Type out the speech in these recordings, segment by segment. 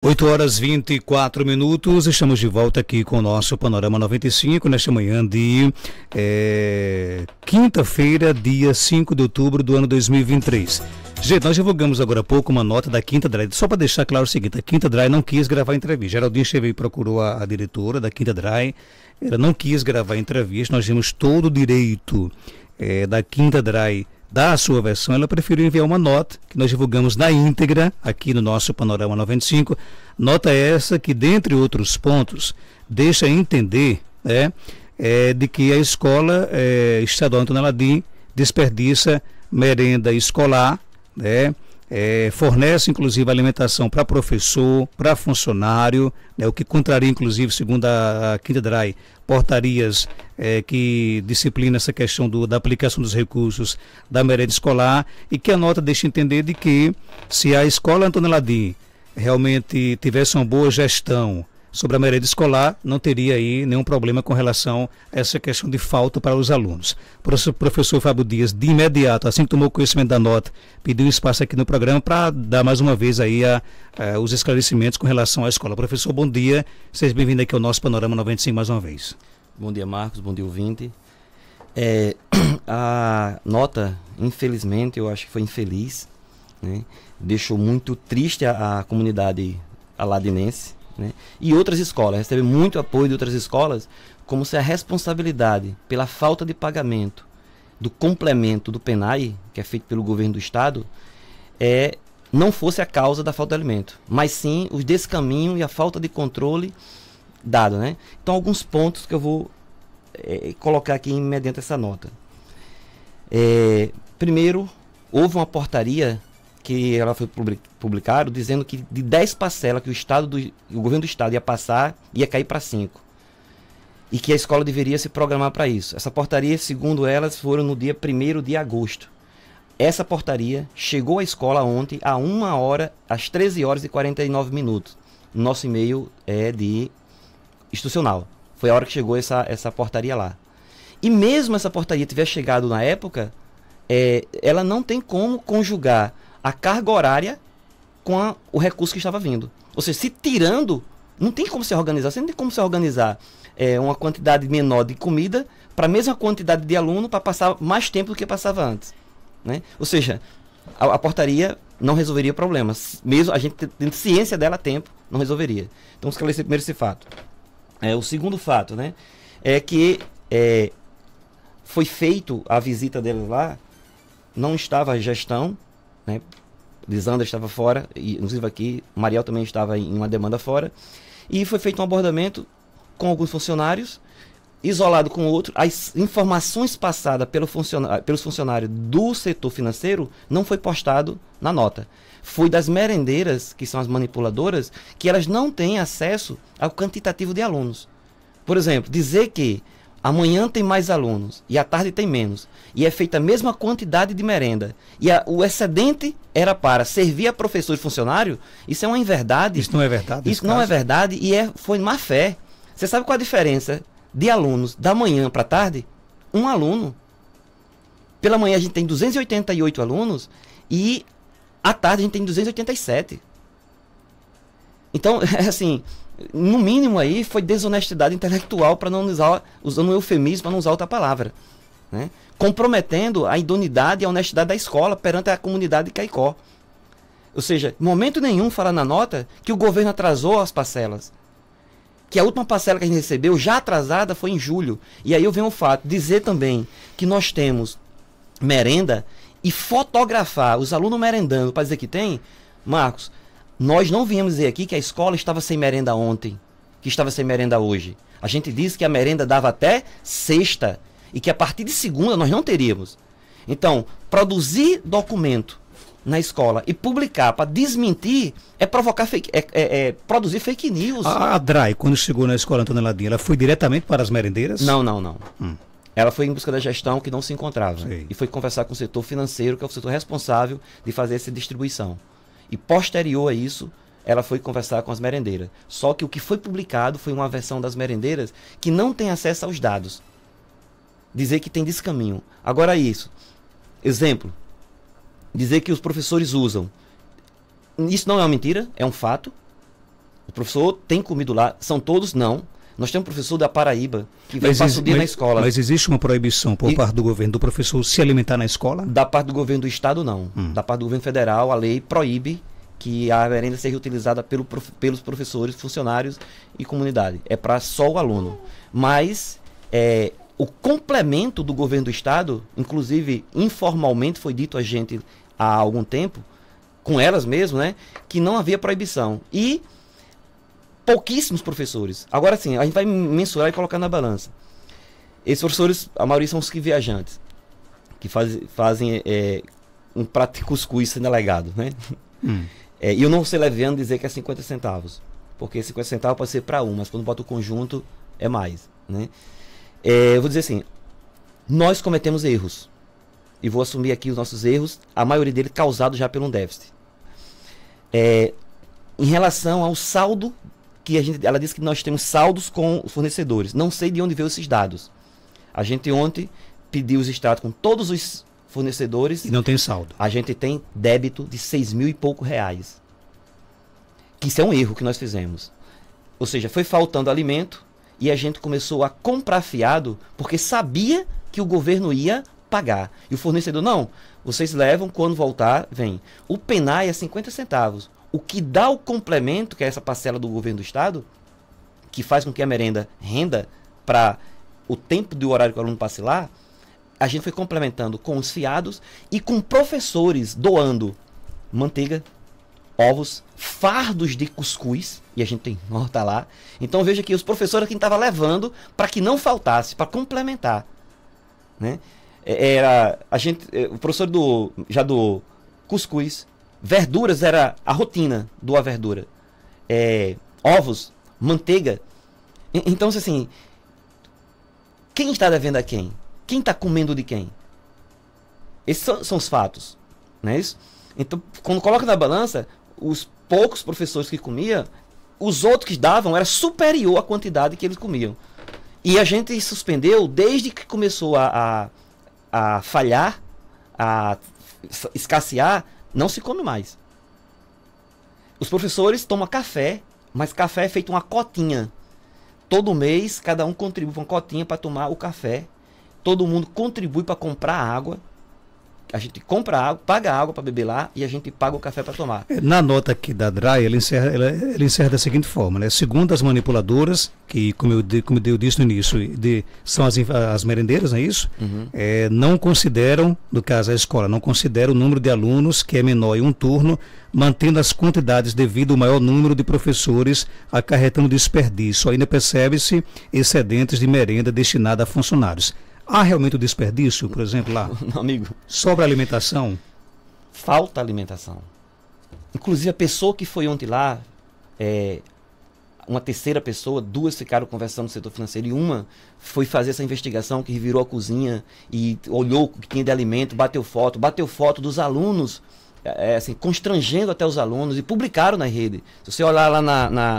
8h24, estamos de volta aqui com o nosso Panorama 95, nesta manhã de quinta-feira, dia 5 de outubro do ano 2023. Gente, nós divulgamos agora há pouco uma nota da Quinta Dry, só para deixar claro o seguinte, a Quinta Dry não quis gravar entrevista. Geraldinho Chevei procurou a diretora da Quinta Dry, ela não quis gravar entrevista, nós temos todo o direito da Quinta Dry da sua versão, ela preferiu enviar uma nota que nós divulgamos na íntegra aqui no nosso Panorama 95. Nota essa que, dentre outros pontos, deixa entender de que a escola estadual Antônio Aladim desperdiça merenda escolar, fornece inclusive alimentação para professor, para funcionário, o que contraria inclusive, segundo a Quinta Dry, portarias que disciplinam essa questão da aplicação dos recursos da merenda escolar, e que a nota deixa entender de que se a escola Antônio Aladim realmente tivesse uma boa gestão sobre a merenda escolar, não teria aí nenhum problema com relação a essa questão de falta para os alunos. O professor Fábio Dias, de imediato, assim que tomou conhecimento da nota, pediu espaço aqui no programa para dar mais uma vez aí os esclarecimentos com relação à escola. Professor, bom dia, seja bem-vindo aqui ao nosso Panorama 95 mais uma vez. Bom dia, Marcos, bom dia, ouvinte. A nota, infelizmente, eu acho que foi infeliz, né? Deixou muito triste a comunidade aladinense, né? E outras escolas, recebe muito apoio de outras escolas, como se a responsabilidade pela falta de pagamento do complemento do PENAE, que é feito pelo governo do estado, não fosse a causa da falta de alimento, mas sim o descaminho e a falta de controle dado, né? Então, alguns pontos que eu vou colocar aqui mediante essa nota. Primeiro, houve uma portaria que ela foi publicada dizendo que de 10 parcelas que o governo do estado ia passar, ia cair para 5. E que a escola deveria se programar para isso. Essa portaria, segundo elas, foram no dia 1º de agosto. Essa portaria chegou à escola ontem, às 13h49. Nosso e-mail é de institucional. Foi a hora que chegou essa portaria lá. E mesmo essa portaria tiver chegado na época, ela não tem como conjugar a carga horária com o recurso que estava vindo. Ou seja, se tirando, não tem como se organizar. Você não tem como se organizar uma quantidade menor de comida para a mesma quantidade de aluno para passar mais tempo do que passava antes, né? Ou seja, a portaria não resolveria o problema. Mesmo a gente tendo ciência dela a tempo, não resolveria. Então, vamos esclarecer primeiro esse fato. O segundo fato, né, é que foi feito a visita deles lá, não estava a gestão, né, Lisandra estava fora, e inclusive aqui, Mariel também estava em uma demanda fora, e foi feito um abordamento com alguns funcionários, isolado com outro. As informações passadas pelos funcionários do setor financeiro não foi postado na nota. Foi das merendeiras, que são as manipuladoras, que elas não têm acesso ao quantitativo de alunos. Por exemplo, dizer que amanhã tem mais alunos e à tarde tem menos, e é feita a mesma quantidade de merenda, e o excedente era para servir a professor e funcionário, isso é uma inverdade. Isso não é verdade? Isso não é verdade e foi má fé. Você sabe qual a diferença de alunos da manhã para a tarde? Um aluno. Pela manhã a gente tem 288 alunos e à tarde a gente tem 287. Então, assim, no mínimo aí foi desonestidade intelectual, para não usar, usando um eufemismo, para não usar outra palavra, né? Comprometendo a idoneidade e a honestidade da escola perante a comunidade de Caicó. Ou seja, em momento nenhum fala na nota que o governo atrasou as parcelas. Que a última parcela que a gente recebeu, já atrasada, foi em julho. E aí eu venho o fato, dizer também que nós temos merenda e fotografar os alunos merendando para dizer que tem. Marcos, nós não viemos dizer aqui que a escola estava sem merenda ontem, que estava sem merenda hoje. A gente disse que a merenda dava até sexta e que a partir de segunda nós não teríamos. Então, produzir documento na escola e publicar para desmentir é provocar produzir fake news. A Dry, quando chegou na escola Antônio Aladim, ela foi diretamente para as merendeiras? Não. Ela foi em busca da gestão que não se encontrava. Sei. E foi conversar com o setor financeiro, que é o setor responsável de fazer essa distribuição. E posterior a isso, ela foi conversar com as merendeiras. Só que o que foi publicado foi uma versão das merendeiras que não tem acesso aos dados. Dizer que tem descaminho. Agora isso. Exemplo. Dizer que os professores usam. Isso não é uma mentira, é um fato. O professor tem comido lá, são todos não. Nós temos um professor da Paraíba que vem passar o dia na escola. Mas existe uma proibição por parte do governo do professor se alimentar na escola? Da parte do governo do estado, não. Da parte do governo federal, a lei proíbe que a merenda seja utilizada pelos professores, funcionários e comunidade. É para só o aluno. Mas o complemento do governo do estado, inclusive informalmente foi dito a gente há algum tempo, com elas mesmo, né, que não havia proibição. E pouquíssimos professores. Agora sim, a gente vai mensurar e colocar na balança. Esses professores, a maioria são os que viajantes, que fazem um prato de cuscuz sendo legado, né? E eu não sei leviano dizer que é 50 centavos, porque 50 centavos pode ser para um, mas quando bota o conjunto é mais, né? Eu vou dizer assim, nós cometemos erros, e vou assumir aqui os nossos erros, a maioria deles causados já por um déficit. Em relação ao saldo, ela disse que nós temos saldos com os fornecedores. Não sei de onde veio esses dados. A gente ontem pediu os extratos com todos os fornecedores. E não tem saldo. A gente tem débito de 6 mil e pouco reais. Que isso é um erro que nós fizemos. Ou seja, foi faltando alimento e a gente começou a comprar fiado porque sabia que o governo ia pagar. E o fornecedor, não, vocês levam, quando voltar, vem. O PENAI é 50 centavos. O que dá o complemento, que é essa parcela do governo do estado, que faz com que a merenda renda para o tempo do horário que o aluno passe lá, a gente foi complementando com os fiados e com professores doando manteiga, ovos, fardos de cuscuz, e a gente tem nota lá. Então veja que os professores quem estava levando para que não faltasse, para complementar, né? O professor já do cuscuz, verduras era a rotina do a verdura, ovos, manteiga. Então assim, quem está devendo a quem? Quem está comendo de quem? Esses são os fatos, não é isso? Então, quando coloca na balança, os poucos professores que comiam, os outros que davam era superior à quantidade que eles comiam. E a gente suspendeu desde que começou a falhar, a escassear, não se come mais. Os professores tomam café, mas café é feito uma cotinha. Todo mês, cada um contribui com uma cotinha para tomar o café. Todo mundo contribui para comprar água. A gente compra água, paga água para beber lá e a gente paga o café para tomar. Na nota aqui da DRAE, ele encerra da seguinte forma, né? Segundo as manipuladoras, que como eu disse no início, são as merendeiras, não é isso? Não consideram, no caso a escola, não considera o número de alunos que é menor em um turno, mantendo as quantidades devido ao maior número de professores, acarretando desperdício. Ainda percebe-se excedentes de merenda destinada a funcionários. Há realmente o desperdício, por exemplo, lá? Amigo. Sobra alimentação? Falta alimentação. Inclusive, a pessoa que foi ontem lá, uma terceira pessoa, duas ficaram conversando no setor financeiro e uma foi fazer essa investigação que virou a cozinha e olhou o que tinha de alimento, bateu foto dos alunos, assim, constrangendo até os alunos e publicaram na rede. Se você olhar lá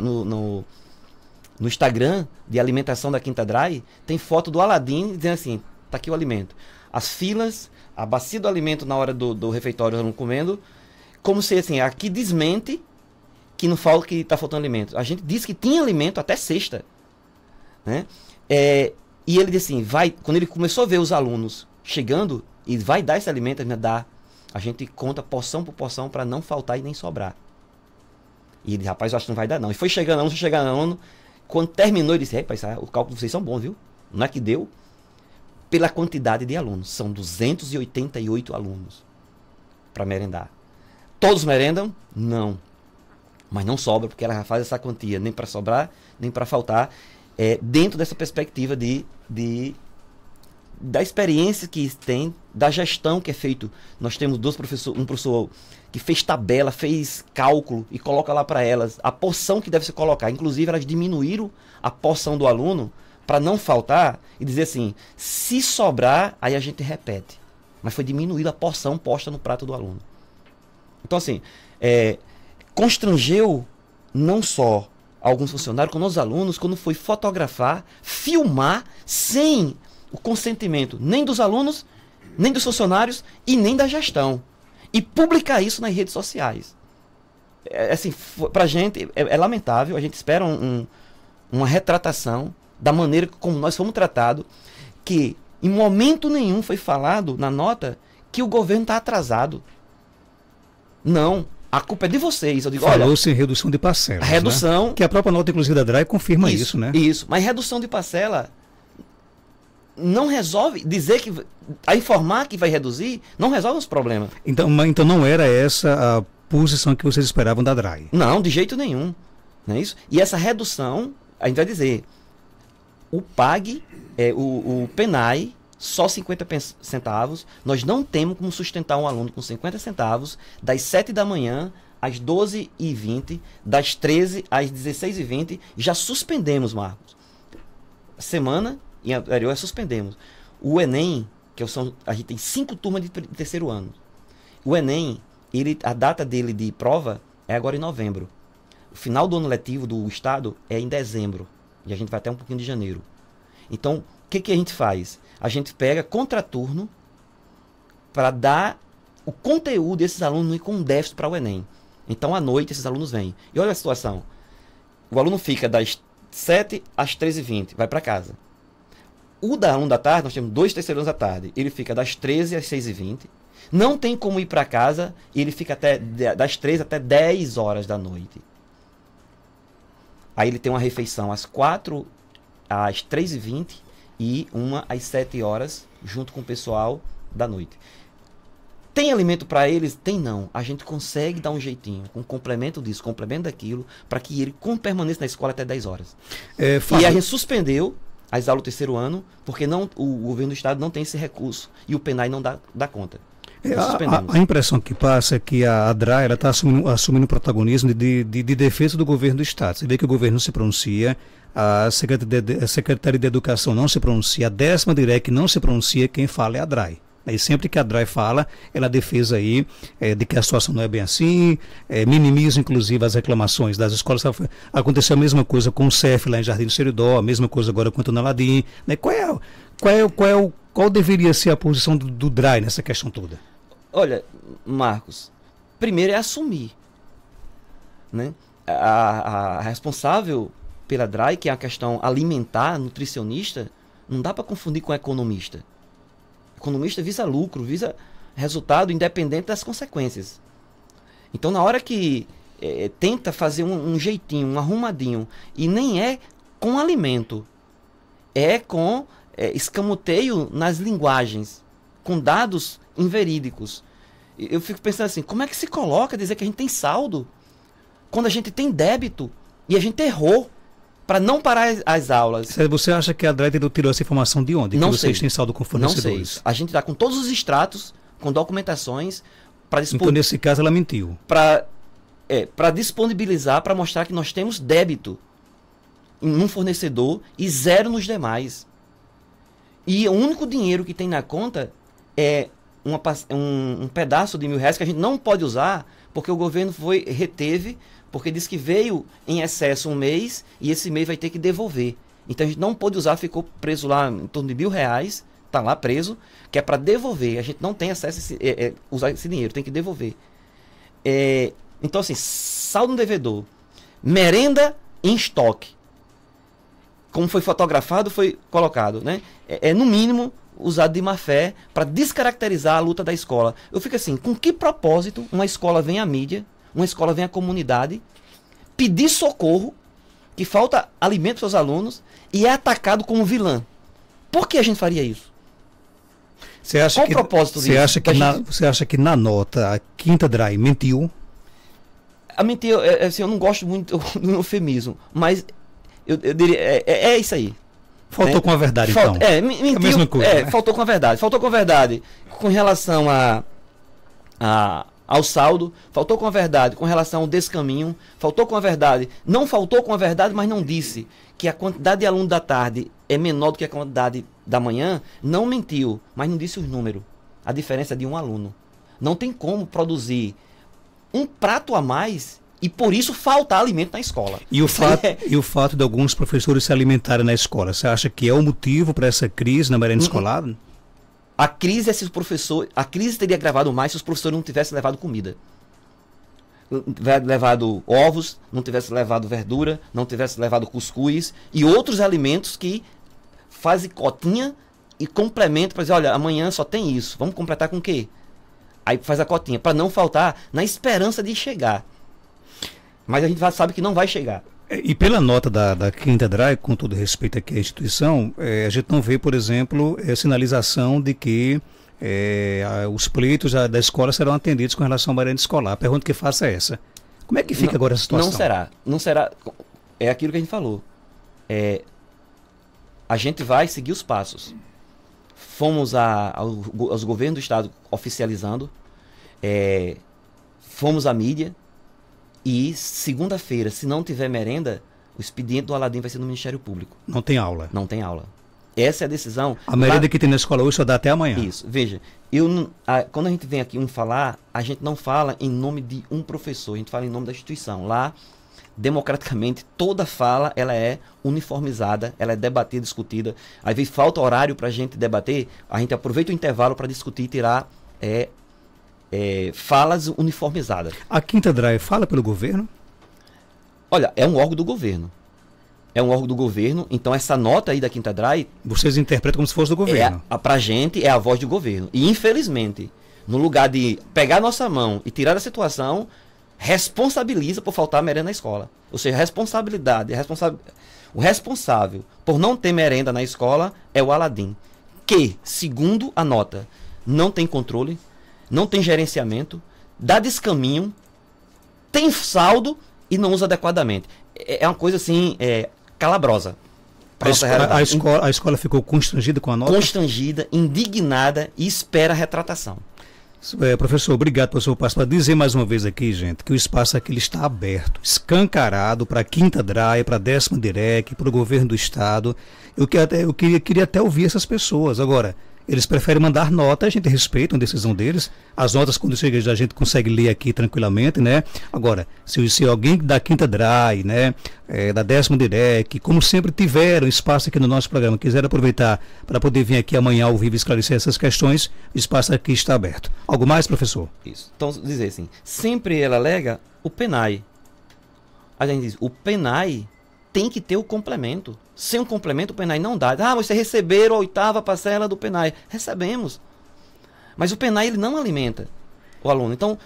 no Instagram de alimentação da Quinta DRAE, tem foto do Aladim dizendo assim, tá aqui o alimento. As filas, a bacia do alimento na hora do refeitório não comendo, como se assim, aqui desmente que não fala que está faltando alimento. A gente disse que tinha alimento até sexta, né? E ele disse assim, quando ele começou a ver os alunos chegando e vai dar esse alimento, a gente conta porção por porção para não faltar e nem sobrar. E ele, rapaz, eu acho que não vai dar não. E foi chegando aluno, quando terminou, ele disse, rapaz, o cálculo de vocês são bons, viu? Não é que deu? Pela quantidade de alunos. São 288 alunos para merendar. Todos merendam? Não. Mas não sobra, porque ela já faz essa quantia, nem para sobrar, nem para faltar, dentro dessa perspectiva da experiência que tem, da gestão que é feito. Nós temos um professor que fez tabela, fez cálculo e coloca lá para elas a porção que deve se colocar. Inclusive, elas diminuíram a porção do aluno para não faltar e dizer assim, se sobrar, aí a gente repete. Mas foi diminuída a porção posta no prato do aluno. Então, assim, constrangeu não só alguns funcionários, como os alunos, quando foi fotografar, filmar, sem o consentimento nem dos alunos, nem dos funcionários e nem da gestão. E publicar isso nas redes sociais. assim, pra gente é lamentável, a gente espera uma retratação da maneira como nós fomos tratados, que em momento nenhum foi falado na nota que o governo está atrasado. Não, a culpa é de vocês. Eu digo, falou-se em redução de parcelas. Redução. Né? Que a própria nota, inclusive, da DRAE confirma isso, né? Isso, mas redução de parcela não resolve, a informar que vai reduzir, não resolve os problemas. Então não era essa a posição que vocês esperavam da DRAE? Não, de jeito nenhum. Não é isso? E essa redução, a gente vai dizer, o PAG, o PENAI, só 50 centavos, nós não temos como sustentar um aluno com 50 centavos, das 7 da manhã às 12h20, das 13 às 16h20, já suspendemos, Marcos. Semana em anterior suspendemos. O Enem, a gente tem 5 turmas de terceiro ano. O Enem, a data dele de prova é agora em novembro. O final do ano letivo do estado é em dezembro. E a gente vai até um pouquinho de janeiro. Então, o que a gente faz? A gente pega contraturno para dar o conteúdo desses alunos com déficit para o Enem. Então, à noite, esses alunos vêm. E olha a situação. O aluno fica das 7 às 13h20, vai para casa. O da aluno da tarde, nós temos 2 terceiros da tarde. Ele fica das 13 às 6h20. Não tem como ir para casa. Ele fica das 13 até 10 horas da noite. Aí ele tem uma refeição às 4 às 3h20 e uma às 7 horas, junto com o pessoal da noite. Tem alimento para eles? Tem não. A gente consegue dar um jeitinho, com complemento disso, complemento daquilo, para que ele permaneça na escola até 10 horas. E a gente suspendeu as aulas do terceiro ano, porque o governo do estado não tem esse recurso e o PENAI não dá conta. A impressão que passa é que a DRAE está assumindo o protagonismo de defesa do governo do estado. Você vê que o governo não se pronuncia, a Secretaria de Educação não se pronuncia, a 10ª DIREC não se pronuncia, quem fala é a DRAE. E sempre que a DRAE fala, ela defesa aí de que a situação não é bem assim, minimiza inclusive as reclamações das escolas. Aconteceu a mesma coisa com o CEF lá em Jardim do Seridó, a mesma coisa agora com o Antônio Aladim. Né? Qual deveria ser a posição do DRAE nessa questão toda? Olha, Marcos, primeiro é assumir. Né? A responsável pela DRAE, que é a questão alimentar, nutricionista, não dá para confundir com economista. Economista visa lucro, visa resultado independente das consequências. Então, na hora que tenta fazer um jeitinho, um arrumadinho, e nem é com alimento, é com escamoteio nas linguagens, com dados inverídicos. Eu fico pensando assim, como é que se coloca dizer que a gente tem saldo, quando a gente tem débito, e a gente errou para não parar as aulas? Você acha que a DRAE tirou essa informação de onde? Não que vocês sei. têm saldo com fornecedores? Não sei. A gente está com todos os extratos, com documentações, para Então, nesse caso, ela mentiu. Para disponibilizar, para mostrar que nós temos débito em um fornecedor e zero nos demais. E o único dinheiro que tem na conta é um pedaço de R$1.000 que a gente não pode usar, porque o governo reteve, porque disse que veio em excesso um mês e esse mês vai ter que devolver. Então a gente não pôde usar, ficou preso lá em torno de R$1.000, está lá preso, que é para devolver. A gente não tem acesso a usar esse dinheiro, tem que devolver. Então assim, saldo no devedor, merenda em estoque, como foi fotografado, foi colocado, né? No mínimo usado de má fé para descaracterizar a luta da escola. Eu fico assim, com que propósito uma escola vem à mídia, uma escola vem à comunidade, pedir socorro, que falta alimento para os alunos, e é atacado como vilã? Por que a gente faria isso? Qual o propósito disso? Você acha que na nota a 5ª DRAE mentiu? A mentir, assim, eu não gosto muito do eufemismo, mas eu diria, é isso aí. Faltou com a verdade, então. Mentiu, é a mesma coisa. Né? Faltou com a verdade. Faltou com a verdade com relação ao saldo, faltou com a verdade com relação ao descaminho, faltou com a verdade, não faltou com a verdade, mas não disse que a quantidade de aluno da tarde é menor do que a quantidade da manhã, não mentiu, mas não disse os números. A diferença é de um aluno. Não tem como produzir um prato a mais e por isso faltar alimento na escola. E o fato de alguns professores se alimentarem na escola, você acha que é o motivo para essa crise na merenda escolar? A crise teria agravado mais se os professores não tivessem levado comida. tivesse levado ovos, não tivesse levado verdura, não tivesse levado cuscuz e outros alimentos que fazem cotinha e complemento para dizer, olha, amanhã só tem isso, vamos completar com o quê? Aí faz a cotinha, para não faltar, na esperança de chegar. Mas a gente sabe que não vai chegar. E pela nota da Quinta DRAE, com todo respeito aqui à instituição, a gente não vê, por exemplo, sinalização de que os pleitos da escola serão atendidos com relação à merenda escolar. A pergunta que faço é essa. Como é que fica agora a situação? Não será. É aquilo que a gente falou. A gente vai seguir os passos. Fomos aos governos do estado oficializando, fomos à mídia, e segunda-feira, se não tiver merenda, o expediente do Aladim vai ser no Ministério Público. Não tem aula? Não tem aula. Essa é a decisão. A merenda que tem na escola hoje só dá até amanhã. Isso. Veja, quando a gente vem aqui falar, a gente não fala em nome de um professor, a gente fala em nome da instituição. Lá, democraticamente, toda fala ela é uniformizada, ela é debatida, discutida. Às vezes falta horário para a gente debater, a gente aproveita o intervalo para discutir e tirar falas uniformizadas. A Quinta DRAE fala pelo governo? Olha, é um órgão do governo. É um órgão do governo, então essa nota aí da Quinta DRAE... Vocês interpretam como se fosse do governo. Pra gente é a voz do governo. E infelizmente, no lugar de pegar a nossa mão e tirar a situação, responsabiliza por faltar merenda na escola. Ou seja, o responsável por não ter merenda na escola é o Aladim, que, segundo a nota, não tem controle, não tem gerenciamento, dá descaminho, tem saldo e não usa adequadamente. É uma coisa assim, calabrosa. A escola ficou constrangida com a nota? Constrangida, indignada e espera a retratação. Professor, obrigado pela sua participação. Dizer mais uma vez aqui, gente, que o espaço aqui está aberto, escancarado para a Quinta DRAE, para a 10ª DIREC, para o governo do estado. Eu queria até ouvir essas pessoas. Agora, eles preferem mandar nota, a gente respeita a decisão deles. As notas, quando chega, a gente consegue ler aqui tranquilamente, né? Agora, se alguém da Quinta DRAE, né, da 10ª DIREC, como sempre tiveram espaço aqui no nosso programa, quiser aproveitar para poder vir aqui amanhã ao vivo esclarecer essas questões, o espaço aqui está aberto. Algo mais, professor? Isso. Então, dizer assim, sempre ela alega o PENAI. A gente diz, o PENAI tem que ter o complemento. Sem um complemento, o PENAI não dá. Vocês receberam a 8ª parcela do PENAI. Recebemos. Mas o PENAI ele não alimenta o aluno. Então,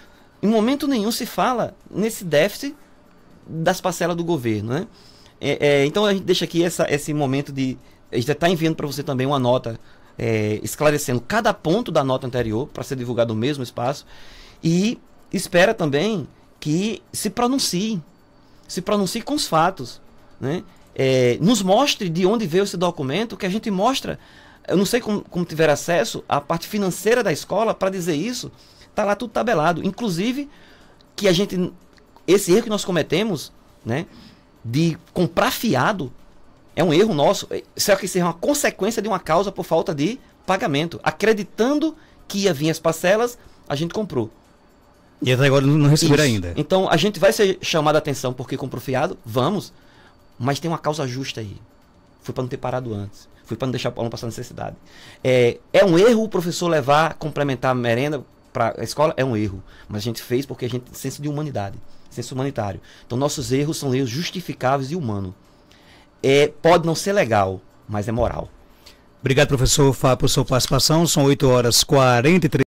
em momento nenhum se fala nesse déficit das parcelas do governo, né? Então, a gente deixa aqui esse momento de... A gente está enviando para você também uma nota esclarecendo cada ponto da nota anterior para ser divulgado no mesmo espaço. E espera também que se pronuncie com os fatos, né? Nos mostre de onde veio esse documento, que a gente mostra. Eu não sei como tiver acesso à parte financeira da escola para dizer isso. Está lá tudo tabelado. Inclusive, que esse erro que nós cometemos, né, de comprar fiado, é um erro nosso. Será que isso é uma consequência de uma causa por falta de pagamento? Acreditando que ia vir as parcelas, a gente comprou. E até agora não receberam ainda. Então, a gente vai ser chamado a atenção porque comprou fiado? Vamos. Mas tem uma causa justa aí. Foi para não ter parado antes. Foi para não deixar o aluno passar necessidade. É um erro o professor complementar a merenda para a escola? É um erro. Mas a gente fez porque a gente tem senso de humanidade. Senso humanitário. Então, nossos erros são erros justificáveis e humanos. Pode não ser legal, mas é moral. Obrigado, professor Fábio, por sua participação. São 8h43.